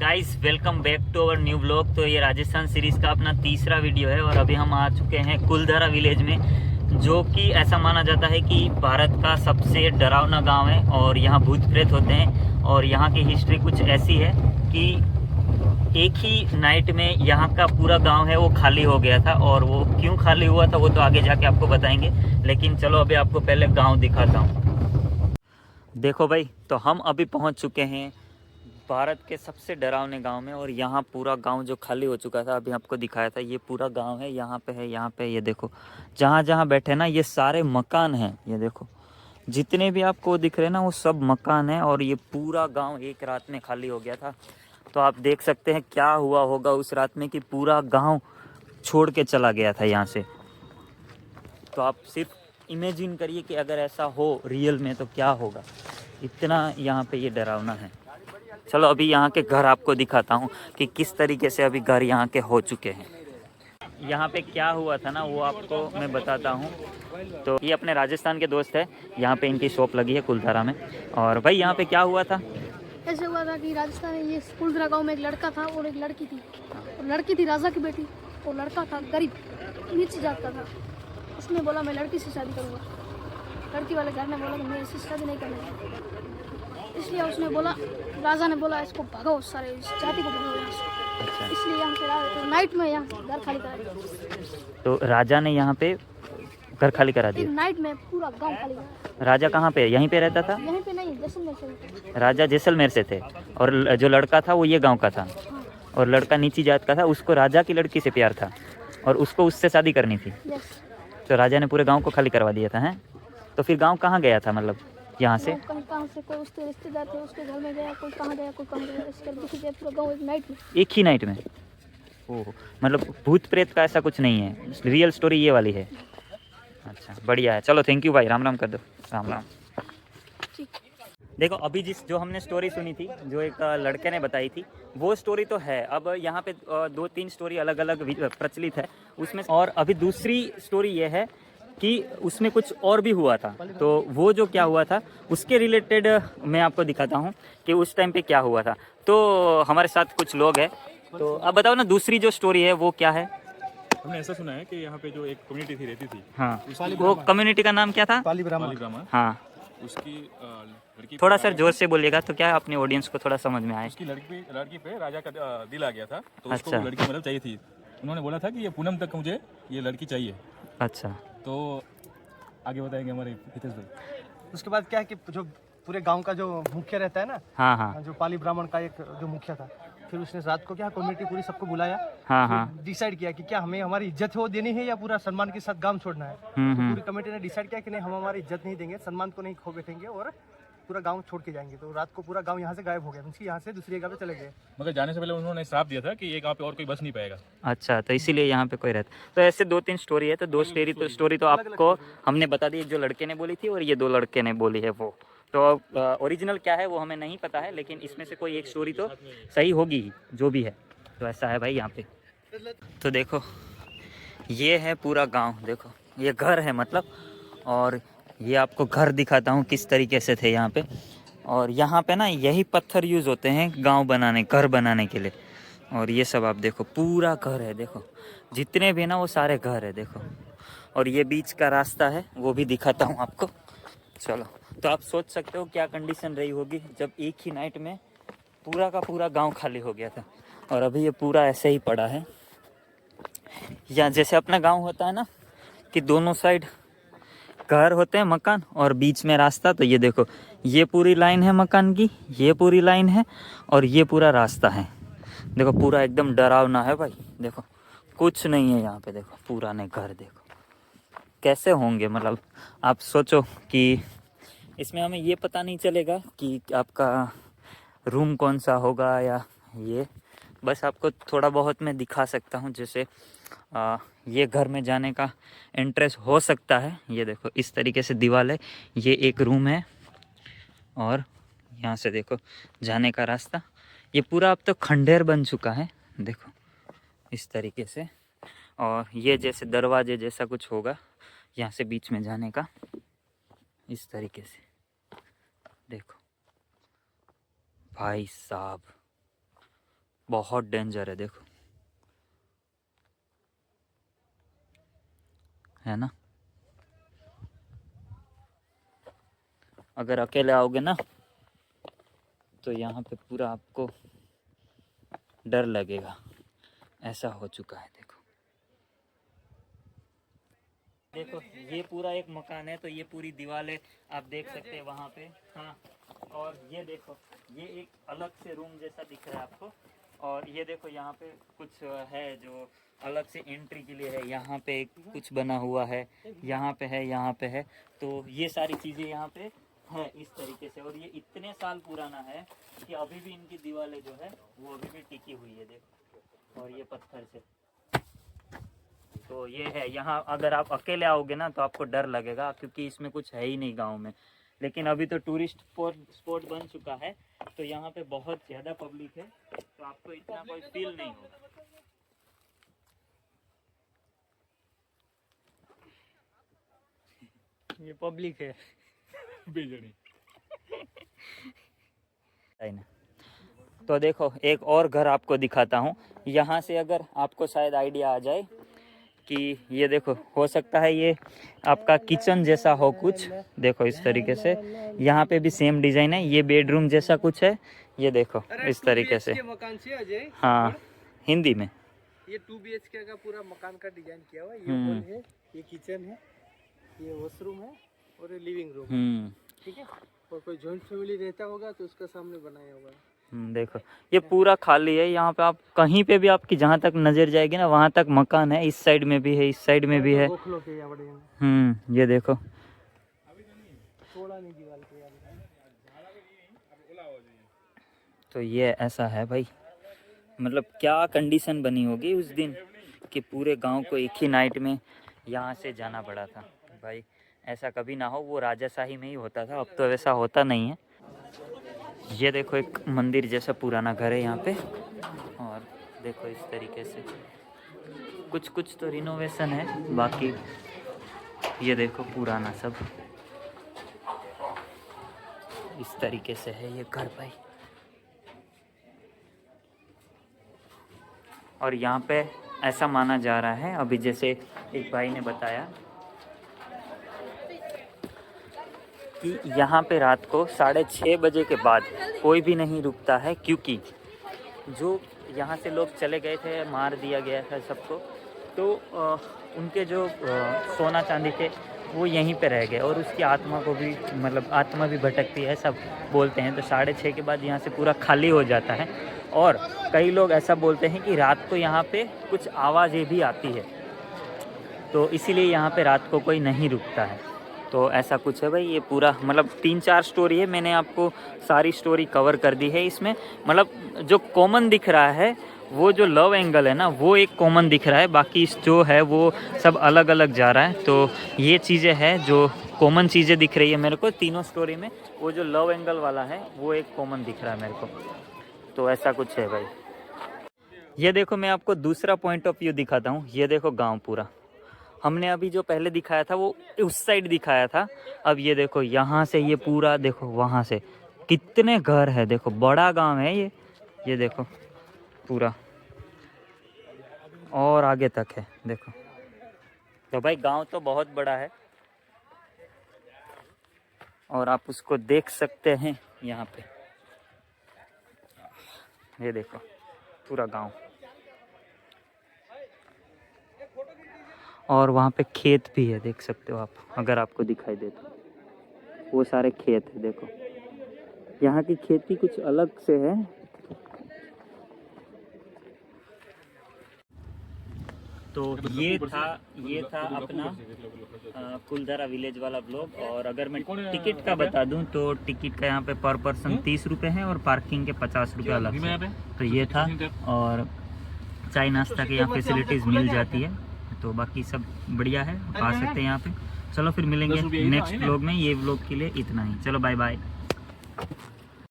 Guys welcome back to our new blog. तो ये Rajasthan series का अपना तीसरा वीडियो है और अभी हम आ चुके हैं कुलधरा विलेज में, जो कि ऐसा माना जाता है कि भारत का सबसे डरावना गांव है और यहाँ भूत प्रेत होते हैं। और यहाँ की हिस्ट्री कुछ ऐसी है कि एक ही नाइट में यहाँ का पूरा गांव है वो खाली हो गया था, और वो क्यों खाली हुआ था वो तो आगे जाके आपको बताएंगे। लेकिन चलो अभी आपको पहले गाँव दिखाता हूँ। देखो भाई, तो हम अभी पहुँच चुके हैं भारत के सबसे डरावने गांव में, और यहाँ पूरा गांव जो खाली हो चुका था अभी आपको दिखाया था, ये पूरा गांव है। यहाँ पे है, यहाँ पे ये देखो, जहाँ जहाँ बैठे ना ये सारे मकान हैं। ये देखो जितने भी आपको दिख रहे हैं ना वो सब मकान हैं, और ये पूरा गांव एक रात में खाली हो गया था। तो आप देख सकते हैं क्या हुआ होगा उस रात में कि पूरा गाँव छोड़ के चला गया था यहाँ से। तो आप सिर्फ इमेजिन करिए कि अगर ऐसा हो रियल में तो क्या होगा। इतना यहाँ पे ये डरावना है। चलो अभी यहाँ के घर आपको दिखाता हूँ कि किस तरीके से अभी घर यहाँ के हो चुके हैं। यहाँ पे क्या हुआ था ना वो आपको मैं बताता हूँ। तो ये अपने राजस्थान के दोस्त है, यहाँ पे इनकी शॉप लगी है कुलधरा में। और भाई यहाँ पे क्या हुआ था? ऐसे हुआ था कि राजस्थान में ये कुलधरा गांव में एक लड़का था और एक लड़की थी। और लड़की थी राजा की बेटी और लड़का था गरीब नीच जात का था। उसने बोला मैं लड़की से शादी करूँगा। लड़की वाले घर ने बोला कि मैं इससे शादी नहीं करनी, इसलिए उसने बोला, राजा ने बोला इसको भगाओ, सारे इस जाति को भगाओ यहाँ से। अच्छा। इसलिए यहाँ से नाइट में यहाँ से घर खाली करा दिया। तो राजा ने यहाँ पे घर खाली करा दिया? नाइट में पूरा गाँव खाली करा। राजा कहाँ पे? यहीं पे रहता था? यहीं पे नहीं, जैसलमेर से। राजा जैसलमेर से थे, और जो लड़का था वो ये गांव का था। हाँ। और लड़का नीची जात का था, उसको राजा की लड़की से प्यार था और उसको उससे शादी करनी थी। यस। तो राजा ने पूरे गांव को खाली करवा दिया था। हैं? तो फिर गांव कहाँ गया था, मतलब यहाँ से? कहीं कहाँ से कोई उसके रिश्तेदार थे उसके घर में गया, कोई कहाँ गया, कोई कहाँ गया, इस करके दिख गया पूरा गाँव एक नाइट में। एक ही नाइट में? ओह, मतलब भूत प्रेत का ऐसा कुछ नहीं है, रियल स्टोरी ये वाली है। अच्छा बढ़िया है, चलो थैंक यू भाई, राम राम कर दो। राम राम। ठीक। देखो अभी जो हमने स्टोरी सुनी थी, जो एक लड़के ने बताई थी, वो स्टोरी तो है। अब यहाँ पे दो तीन स्टोरी अलग अलग प्रचलित है उसमें, और अभी दूसरी स्टोरी ये है कि उसमें कुछ और भी हुआ था। तो वो जो क्या हुआ था उसके रिलेटेड मैं आपको दिखाता हूँ कि उस टाइम पे क्या हुआ था। तो हमारे साथ कुछ लोग हैं, तो अब बताओ ना दूसरी जो स्टोरी है वो क्या है? हमने ऐसा सुना है कि यहाँ पे जो एक कम्युनिटी थी रहती थी, हाँ, वो कम्युनिटी का नाम क्या था? पाली ब्राह्मण। हाँ, उसकी लड़की थोड़ा सर जोर से बोलिएगा तो क्या अपने ऑडियंस को थोड़ा समझ में आए। उसकी लड़की पे राजा का दिल आ गया था, तो उसको अच्छा। वो लड़की मतलब चाहिए थी। उन्होंने बोला था कि ये पूनम तक मुझे ये लड़की चाहिए। अच्छा। तो आगे बताएंगे हमारे हितेश भाई। उसके बाद क्या है कि जो पूरे गांव का जो मुखिया रहता है ना, हाँ हाँ जो पाली ब्राह्मण का एक जो मुखिया था, फिर उसने रात को क्या कम्युनिटी पूरी सबको बुलाया, हाँ हाँ। डिसाइड किया कि क्या हमें हमारी इज्जत हो देनी है या पूरा सम्मान के साथ गांव छोड़ना है। तो पूरी कमेटी ने डिसाइड किया कि नहीं, हम हमारी इज्जत नहीं देंगे, सम्मान को नहीं खो बैठेंगे और पूरा गांव छोड़ के जाएंगे। तो रात को पूरा गांव यहाँ से गायब हो गया, यहाँ से दूसरी जगह पे चले गए। मगर जाने से पहले उन्होंने श्राप दिया था कि ये गाँव पे और कोई बस नहीं पाएगा। अच्छा, तो इसीलिए यहाँ पे कोई रहता। तो ऐसे दो तीन स्टोरी है, तो दो स्टोरी तो आपको हमने बता दी, एक जो लड़के ने बोली थी और ये दो लड़के ने बोली है वो। तो ओरिजिनल क्या है वो हमें नहीं पता है, लेकिन इसमें से कोई एक स्टोरी तो सही होगी ही, जो भी है। तो ऐसा है भाई यहाँ पे। तो देखो ये है पूरा गांव, देखो ये घर है मतलब, और ये आपको घर दिखाता हूँ किस तरीके से थे यहाँ पे। और यहाँ पे ना यही पत्थर यूज़ होते हैं गांव बनाने, घर बनाने के लिए। और ये सब आप देखो पूरा घर है, देखो जितने भी ना वो सारे घर है, देखो। और ये बीच का रास्ता है वो भी दिखाता हूँ आपको। चलो, तो आप सोच सकते हो क्या कंडीशन रही होगी जब एक ही नाइट में पूरा का पूरा गांव खाली हो गया था। और अभी ये पूरा ऐसे ही पड़ा है। या जैसे अपना गांव होता है ना कि दोनों साइड घर होते हैं, मकान, और बीच में रास्ता। तो ये देखो ये पूरी लाइन है मकान की, ये पूरी लाइन है, और ये पूरा रास्ता है। देखो पूरा एकदम डरावना है भाई। देखो कुछ नहीं है यहाँ पे, देखो पुराने घर देखो कैसे होंगे। मतलब आप सोचो कि इसमें हमें ये पता नहीं चलेगा कि आपका रूम कौन सा होगा, या ये बस आपको थोड़ा बहुत मैं दिखा सकता हूँ। जैसे ये घर में जाने का एंट्रेंस हो सकता है। ये देखो इस तरीके से दीवार है, ये एक रूम है, और यहाँ से देखो जाने का रास्ता। ये पूरा अब तो खंडेर बन चुका है, देखो इस तरीके से। और ये जैसे दरवाजे जैसा कुछ होगा यहाँ से बीच में जाने का, इस तरीके से। देखो भाई साहब बहुत डेंजर है, देखो, है ना। अगर अकेले आओगे ना तो यहाँ पे पूरा आपको डर लगेगा, ऐसा हो चुका है। देखो देखो, ये पूरा एक मकान है, तो ये पूरी दीवारें आप देख सकते हैं वहाँ पे। हाँ, और ये देखो, ये एक अलग से रूम जैसा दिख रहा है आपको। और ये देखो यहाँ पे कुछ है जो अलग से एंट्री के लिए है, यहाँ पे कुछ बना हुआ है, यहाँ पे है, यहाँ पे है। तो ये सारी चीज़ें यहाँ पे है इस तरीके से। और ये इतने साल पुराना है कि अभी भी इनकी दीवारें जो है वो अभी भी टिकी हुई है, देखो। और ये पत्थर से, तो ये है यहाँ। अगर आप अकेले आओगे ना तो आपको डर लगेगा, क्योंकि इसमें कुछ है ही नहीं गांव में। लेकिन अभी तो टूरिस्ट स्पॉट बन चुका है, तो यहाँ पे बहुत ज़्यादा पब्लिक है, तो आपको इतना कोई फील नहीं होगा। ये पब्लिक है बेजड़ी। तो देखो, एक और घर आपको दिखाता हूँ। यहाँ से अगर आपको शायद आइडिया आ जाए कि ये देखो, हो सकता है ये आपका किचन जैसा हो कुछ। देखो इस तरीके से, यहाँ पे भी सेम डिजाइन है। ये बेडरूम जैसा कुछ है, ये देखो इस तरीके से। मकान से अजय, हाँ, हिंदी में। ये 2 BHK का पूरा मकान का डिजाइन किया हुआ है। ये हॉल है, ये किचन है, ये वॉशरूम है और ये लिविंग रूम है, ठीक है। और कोई जॉइंट फैमिली रहता होगा तो उसका सामने बनाया हुआ है। देखो ये पूरा खाली है। यहाँ पे आप कहीं पे भी, आपकी जहाँ तक नजर जाएगी ना वहाँ तक मकान है। इस साइड में भी है, इस साइड में भी है। ये देखो, तो ये ऐसा है भाई। मतलब क्या कंडीशन बनी होगी उस दिन कि पूरे गांव को एक ही नाइट में यहाँ से जाना पड़ा था। भाई ऐसा कभी ना हो, वो राजाशाही में ही होता था, अब तो वैसा होता नहीं है। ये देखो, एक मंदिर जैसा पुराना घर है यहाँ पे। और देखो इस तरीके से कुछ तो रिनोवेशन है, बाकी ये देखो पुराना सब इस तरीके से है ये घर भाई। और यहाँ पे ऐसा माना जा रहा है, अभी जैसे एक भाई ने बताया कि यहाँ पे रात को 6:30 बजे के बाद कोई भी नहीं रुकता है, क्योंकि जो यहाँ से लोग चले गए थे, मार दिया गया था सबको, तो उनके जो सोना चांदी थे वो यहीं पे रह गए। और उसकी आत्मा को भी, मतलब आत्मा भी भटकती है, सब बोलते हैं। तो 6:30 के बाद यहाँ से पूरा खाली हो जाता है। और कई लोग ऐसा बोलते हैं कि रात को यहाँ पे कुछ आवाज़ें भी आती है, तो इसीलिए यहाँ पे रात को कोई नहीं रुकता है। तो ऐसा कुछ है भाई। ये पूरा मतलब 3-4 स्टोरी है, मैंने आपको सारी स्टोरी कवर कर दी है इसमें। मतलब जो कॉमन दिख रहा है, वो जो लव एंगल है ना, वो एक कॉमन दिख रहा है, बाकी जो है वो सब अलग अलग जा रहा है। तो ये चीज़ें हैं जो कॉमन चीज़ें दिख रही है मेरे को तीनों स्टोरी में। वो जो लव एंगल वाला है वो एक कॉमन दिख रहा है मेरे को। तो ऐसा कुछ है भाई। ये देखो, मैं आपको दूसरा पॉइंट ऑफ व्यू दिखाता हूँ। ये देखो गाँव पूरा, हमने अभी जो पहले दिखाया था वो उस साइड दिखाया था। अब ये देखो यहाँ से ये पूरा देखो, वहाँ से कितने घर है। देखो बड़ा गांव है ये देखो पूरा, और आगे तक है देखो। तो भाई गांव तो बहुत बड़ा है और आप उसको देख सकते हैं यहाँ पे। ये देखो पूरा गांव, और वहाँ पे खेत भी है, देख सकते हो आप, अगर आपको दिखाई दे तो। वो सारे खेत है देखो। यहाँ की खेती कुछ अलग से है। तो ये था अपना कुलधारा विलेज वाला ब्लॉग। और अगर मैं टिकट का बता दूं तो टिकट का यहाँ पे पर पर्सन 30 रुपये है और पार्किंग के 50 रुपये अलग से। तो ये था, और चाय नाश्ता की यहाँ फैसिलिटीज़ मिल जाती है। तो बाकी सब बढ़िया है, आ सकते हैं यहाँ पे। चलो फिर मिलेंगे नेक्स्ट व्लॉग में। ये व्लॉग के लिए इतना ही, चलो बाय बाय।